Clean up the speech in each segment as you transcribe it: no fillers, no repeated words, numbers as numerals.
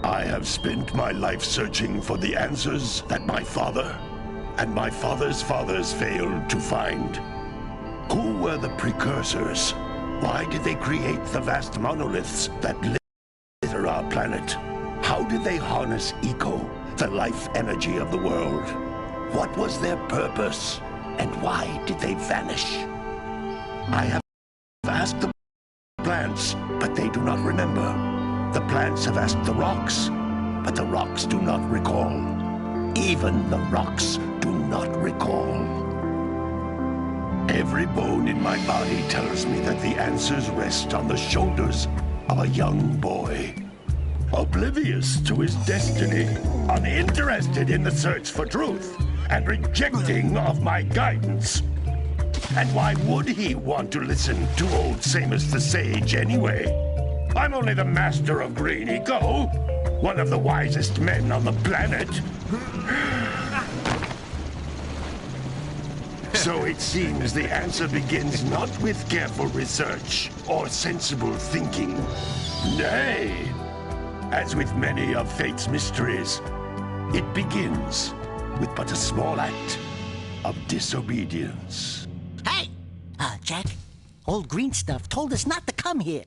I have spent my life searching for the answers that my father and my father's fathers failed to find. Who were the precursors? Why did they create the vast monoliths that litter our planet? How did they harness eco, the life energy of the world? What was their purpose? And why did they vanish? I have asked the plants, but they do not remember. The plants have asked the rocks, but the rocks do not recall. Even the rocks do not recall. Every bone in my body tells me that the answers rest on the shoulders of a young boy. Oblivious to his destiny, uninterested in the search for truth, and rejecting of my guidance. And why would he want to listen to old Samus the Sage anyway? I'm only the master of green eco, one of the wisest men on the planet. So it seems the answer begins not with careful research or sensible thinking. Nay, as with many of fate's mysteries, it begins with but a small act of disobedience. Hey! Jak, old green stuff told us not to come here.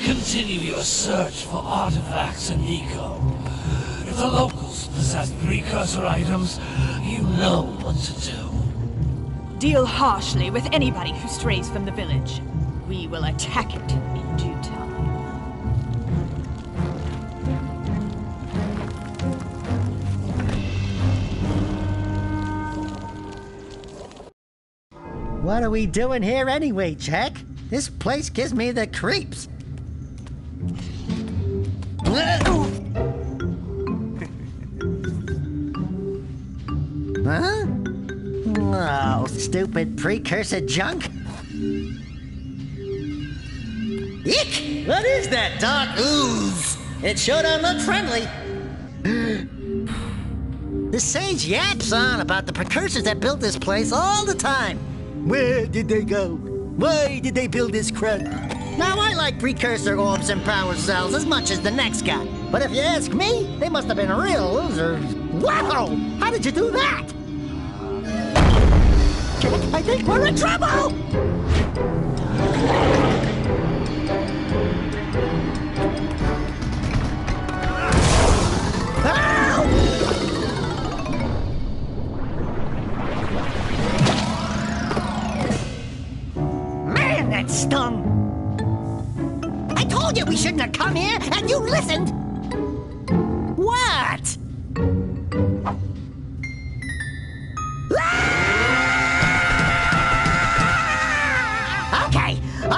Continue your search for artifacts and eco. If the locals possess precursor items, you know what to do. Deal harshly with anybody who strays from the village. We will attack it in due time. What are we doing here anyway, Jak? This place gives me the creeps. Huh? Oh, stupid precursor junk. Eek! What is that dark ooze? It sure don't look friendly. The sage yaps on about the precursors that built this place all the time. Where did they go? Why did they build this crud? Now, I like precursor orbs and power cells as much as the next guy. But if you ask me, they must have been real losers. Wow! How did you do that? I think we're in trouble! Man, that stung! I told you we shouldn't have come here, and you listened! What?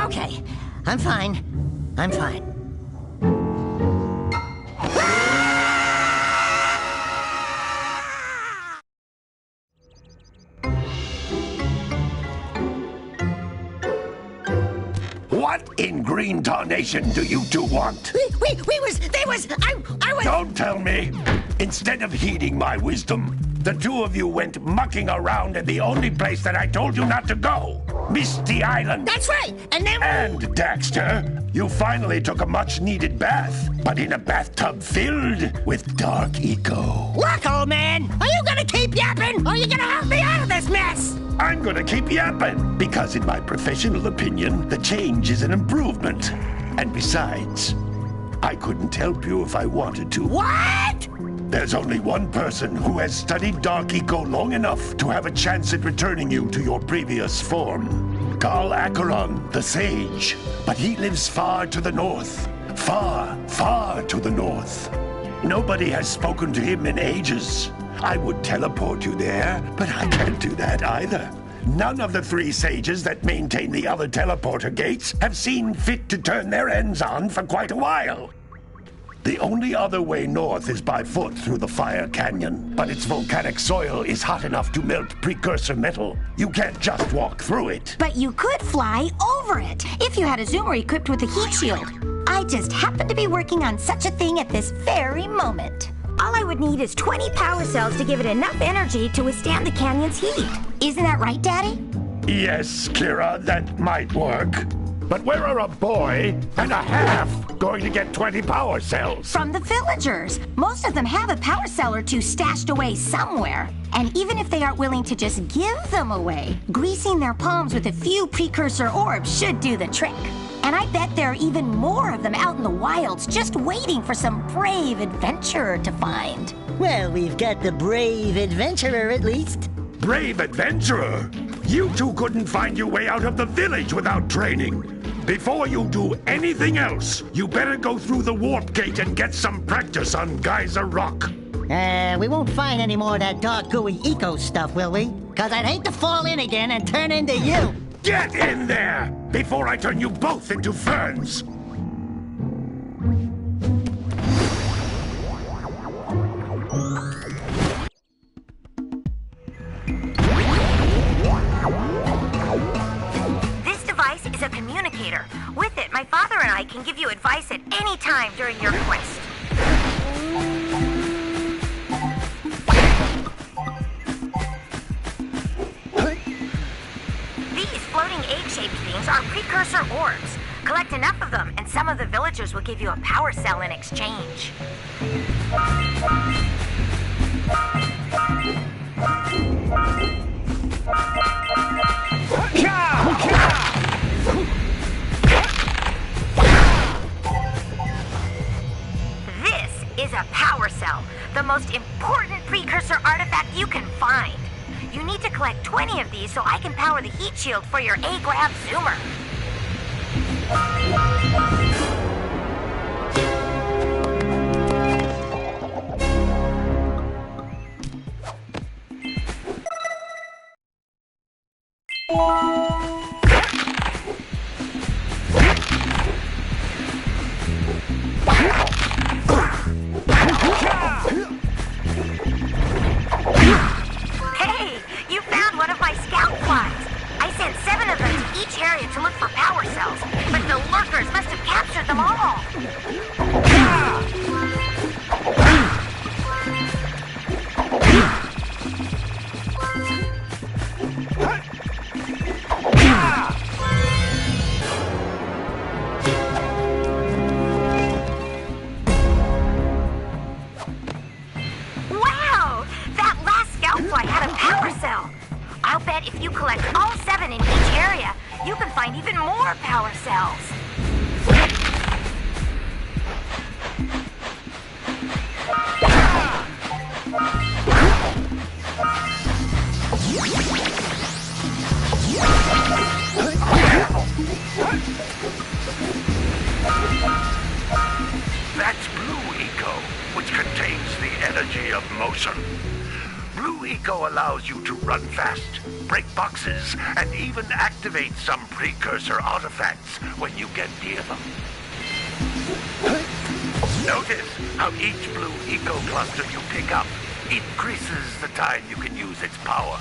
Okay. I'm fine. I'm fine. reincarnation do you two want? I was... Don't tell me! Instead of heeding my wisdom, the two of you went mucking around in the only place that I told you not to go! Misty Island! That's right! And then... And, Daxter, you finally took a much-needed bath, but in a bathtub filled with dark eco. Look, old man! Are you gonna keep yapping, or are you gonna help me out of this mess? I'm gonna keep yapping, because in my professional opinion, the change is an improvement. And besides, I couldn't help you if I wanted to. What? There's only one person who has studied Dark Eco long enough to have a chance at returning you to your previous form. Carl Acheron, the Sage. But he lives far to the north. Far, far to the north. Nobody has spoken to him in ages. I would teleport you there, but I can't do that either. None of the three sages that maintain the other teleporter gates have seen fit to turn their ends on for quite a while. The only other way north is by foot through the Fire Canyon, but its volcanic soil is hot enough to melt precursor metal. You can't just walk through it. But you could fly over it if you had a zoomer equipped with a heat shield. I just happen to be working on such a thing at this very moment. All I would need is 20 power cells to give it enough energy to withstand the canyon's heat. Isn't that right, Daddy? Yes, Kira, that might work. But where are a boy and a half going to get 20 power cells? From the villagers. Most of them have a power cell or two stashed away somewhere. And even if they aren't willing to just give them away, greasing their palms with a few precursor orbs should do the trick. And I bet there are even more of them out in the wilds just waiting for some brave adventurer to find. Well, we've got the brave adventurer at least. Brave adventurer? You two couldn't find your way out of the village without training. Before you do anything else, you better go through the warp gate and get some practice on Geyser Rock. We won't find any more of that dark gooey eco stuff, will we? Because I'd hate to fall in again and turn into you. Get in there before I turn you both into ferns. Is a communicator. With it, my father and I can give you advice at any time during your quest. These floating egg-shaped things are precursor orbs. Collect enough of them, and some of the villagers will give you a power cell in exchange. This is a power cell, the most important precursor artifact you can find. You need to collect 20 of these so I can power the heat shield for your A-Grab zoomer. Hey, you found one of my scout flies. I sent 7 of them to each area to look for power cells, but the lurkers must have captured them all. Wow! That last scout fly had a power cell. I'll bet if you collect all 7 in each area, you can find even more power cells. That's Blue Eco, which contains the energy of motion. Blue Eco allows you to run fast, break boxes, and even activate some precursor artifacts when you get near them. Notice how each Blue Eco cluster you pick up increases the time you can use its power.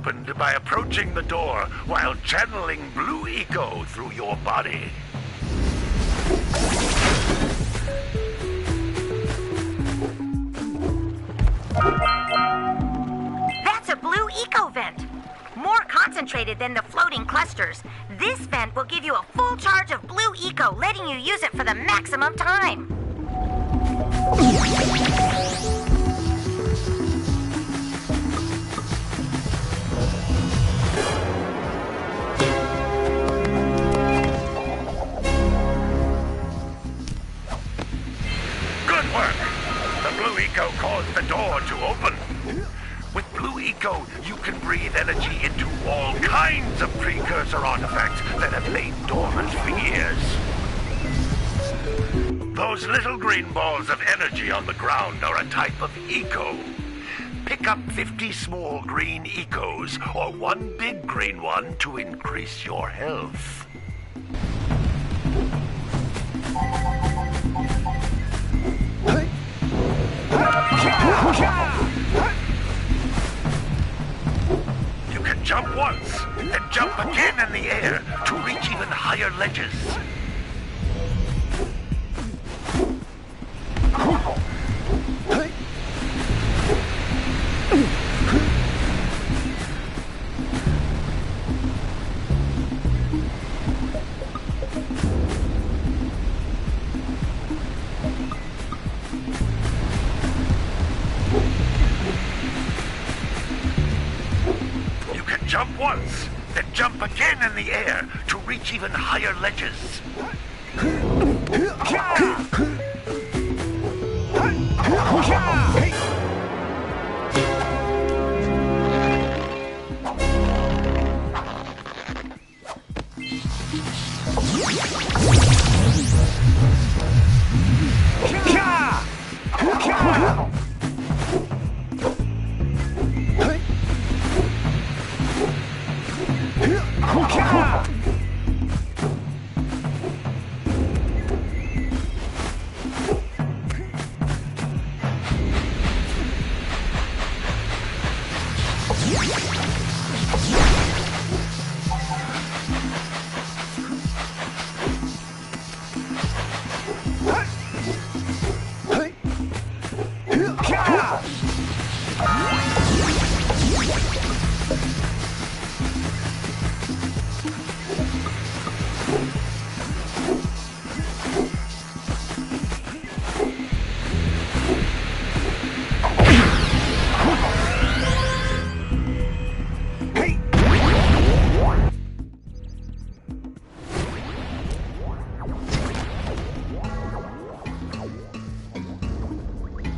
opened by approaching the door while channeling blue eco through your body. That's a blue eco vent. More concentrated than the floating clusters. This vent will give you a full charge of blue eco, letting you use it for the maximum time. Good work! The blue eco caused the door to open. With blue eco, you can breathe energy into all kinds of precursor artifacts that have lain dormant for years. Those little green balls of energy on the ground are a type of eco. Pick up 50 small green ecos or one big green one to increase your health. You can jump once, then jump again in the air to reach even higher ledges. Jump once, then jump again in the air to reach even higher ledges.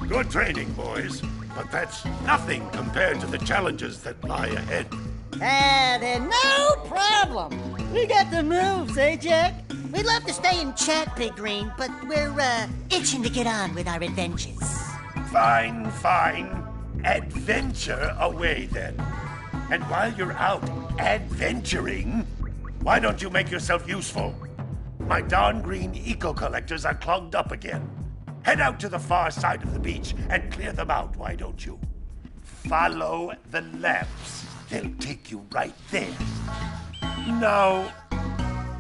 Good training, boys, but that's nothing compared to the challenges that lie ahead. Then no problem. We got the moves, eh, Jack? We'd love to stay and chat, Big Green, but we're, itching to get on with our adventures. Fine, fine. Adventure away, then. And while you're out adventuring, why don't you make yourself useful? My darn green eco-collectors are clogged up again. Head out to the far side of the beach and clear them out, why don't you? Follow the lamps. They'll take you right there. Now,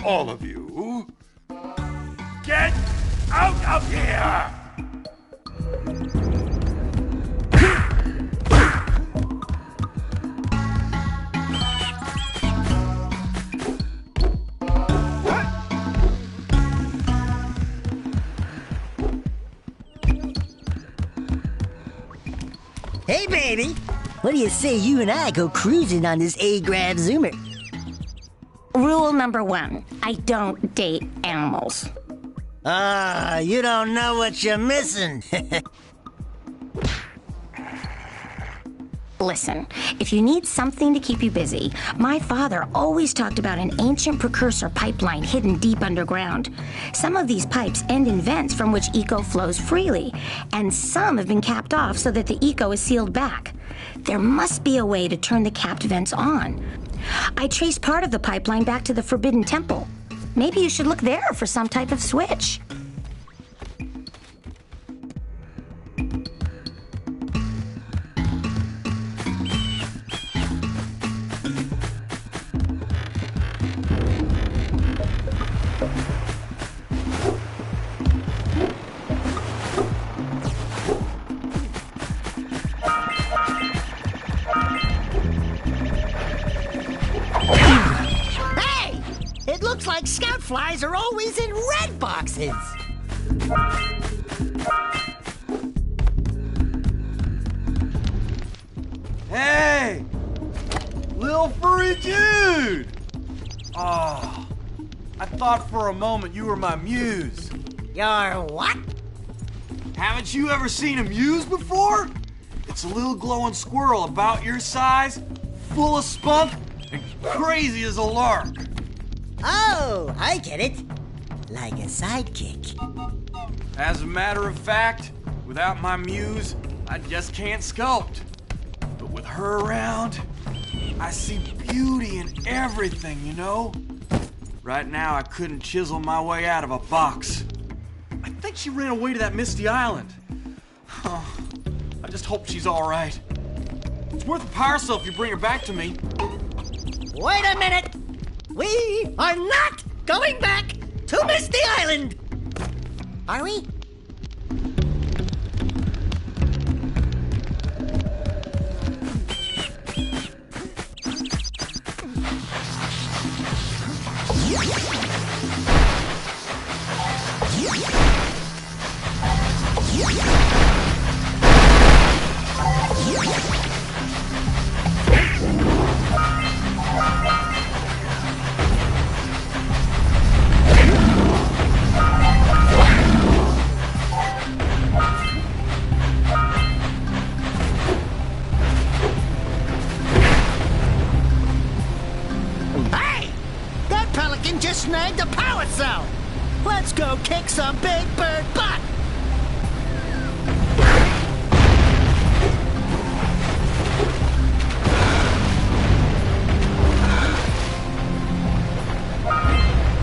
all of you, get out of here! Hey, baby. What do you say you and I go cruising on this A-Grab Zoomer? Rule number 1, I don't date animals. Ah, you don't know what you're missing. Listen, if you need something to keep you busy, my father always talked about an ancient precursor pipeline hidden deep underground. Some of these pipes end in vents from which eco flows freely, and some have been capped off so that the eco is sealed back. There must be a way to turn the capped vents on. I traced part of the pipeline back to the Forbidden Temple. Maybe you should look there for some type of switch. looks like scout flies are always in red boxes. Hey! Little furry dude! Oh, I thought for a moment you were my muse. Your what? Haven't you ever seen a muse before? It's a little glowing squirrel about your size, full of spunk, and crazy as a lark. Oh, I get it. Like a sidekick. As a matter of fact, without my muse, I just can't sculpt. But with her around, I see beauty in everything, you know? Right now, I couldn't chisel my way out of a box. I think she ran away to that misty island. Oh, I just hope she's all right. It's worth a power cell if you bring her back to me. Wait a minute! We are not going back to Misty Island! Are we? Just snagged a power cell! Let's go kick some big bird butt!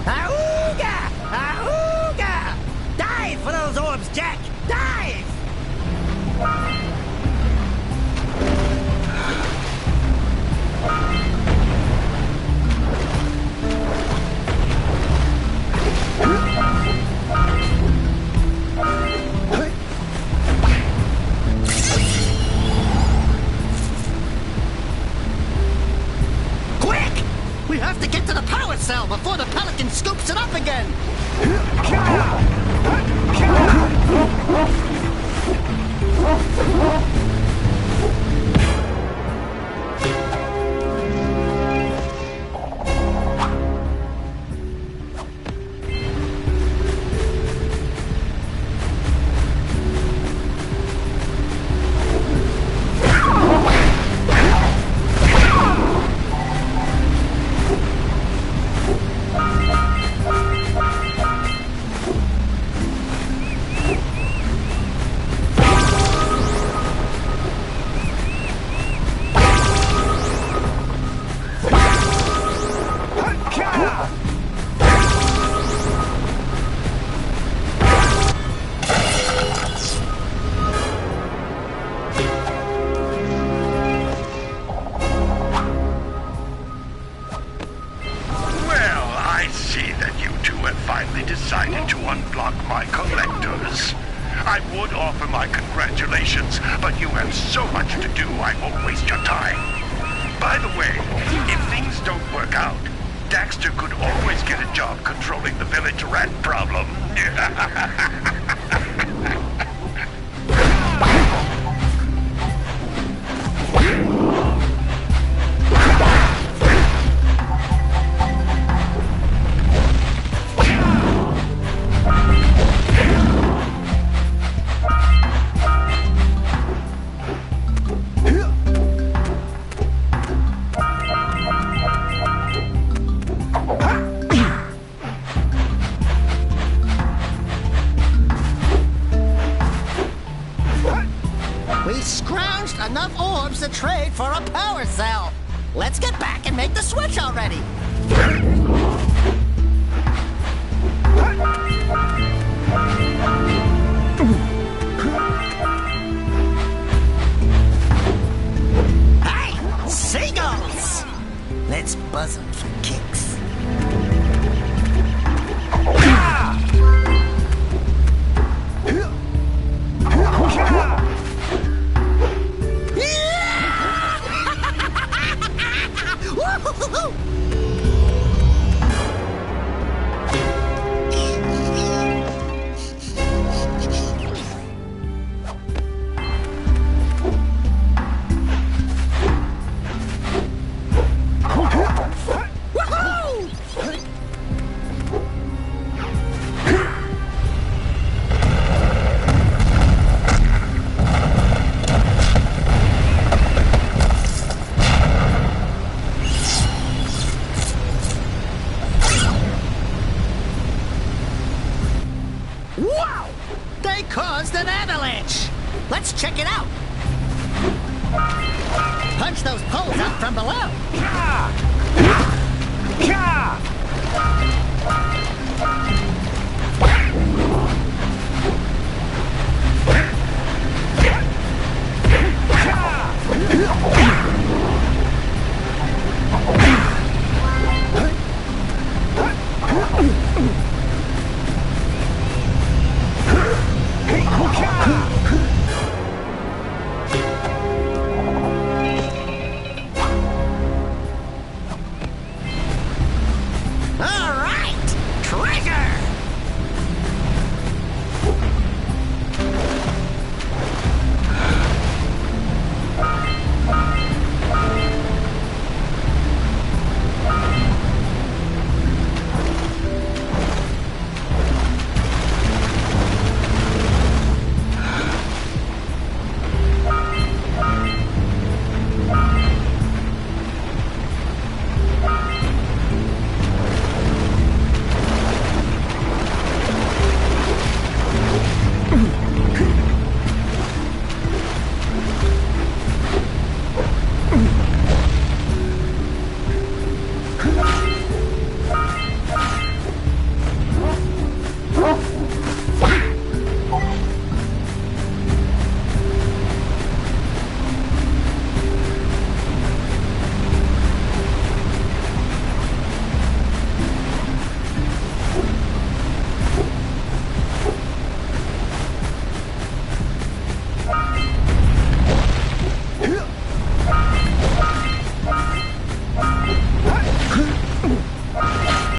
Auga! Auga! Dive for those orbs, Jak! Dive! We have to get to the power cell before the Pelican scoops it up again! Decided to unblock my collectors. I would offer my congratulations, but you have so much to do I won't waste your time. By the way, if things don't work out, Daxter could always get a job controlling the village rat problem. Enough orbs to trade for a power cell. Let's get back and make the switch already. Hey, seagulls! Let's buzz them for kicks. caused an avalanche. Let's check it out. Punch those poles out from below.